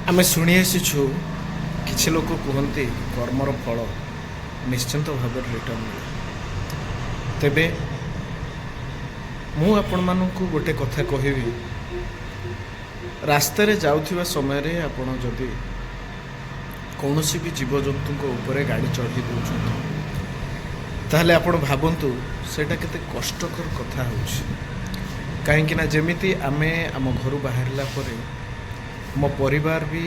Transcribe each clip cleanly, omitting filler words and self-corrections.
आमे शुणी आसीछु किछि लोक कहते कर्मर फल निश्चिंत भाव रिटर्न मिले। तेबे मु आपण मानकु गोटे कथा कहबी, रास्तार जाउथिबा समय रे आपण जदि कौनसी भी जीवजंतु उपरे गाड़ी चढ़ी दौरान ताहले आपण भावंतु सेटा केते कष्टकर कथा होछि। काहेकि ना जेमिति आमे आम घर बाहरला परे मो परिवार भी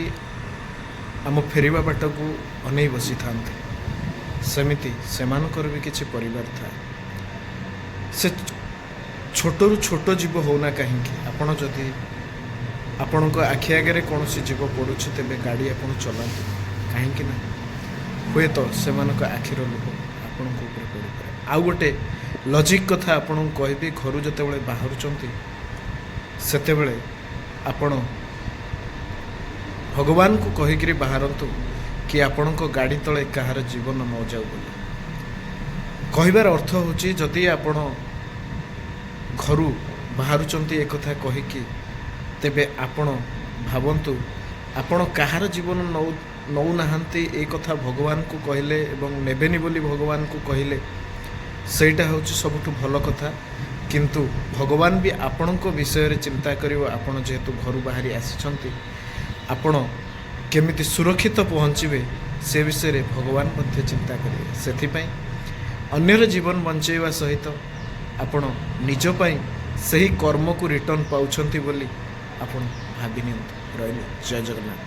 आम फेरिबा बाट को अनै बसी थांते, सेमिति सेमानकर भी किछि परिवार था। से छोटरू छोट जीव होना कहीं आपण जदि आपण आखि आगे कौन जीव पड़ुछि तेबे गाड़ी आपण चलाते, कहीं ना हुए तो सेमानक आखिर लुह आपण ऊपर पड़ पारे। आउ गोटे लॉजिक कथा आपण कहबी, घर जतेबेले बाहरुचंती सेतेबेले आपण भगवान को कहीकि बाहरतु कि आपण गाड़ी तले कहार जीवन न जाऊ बोली। कहबार अर्थ होची जदि आपण घर बाहरुचंती एक कथा कहीकि तेबे आपण भावंतु आपण कहार जीवन नौ नाहांती ए कथा भगवान को कहले एवं नेबेनी बोली भगवान को कहले सेटा होची सबुठु भल कथा। किंतु भगवान भी आपण विषय रे चिंता करिवो। आपण जेहेतु घर बाहरी आसीचंती आपण केमिति सुरक्षित पहुँचे से विषय रे भगवान मध्य चिंता करेंगे। से अन्यर जीवन बंचेवा सहित आपण निज पई सही कर्म को रिटर्न पाउछंती बोली आपण भाबी नियंतु। रहिली। जय जगन्नाथ।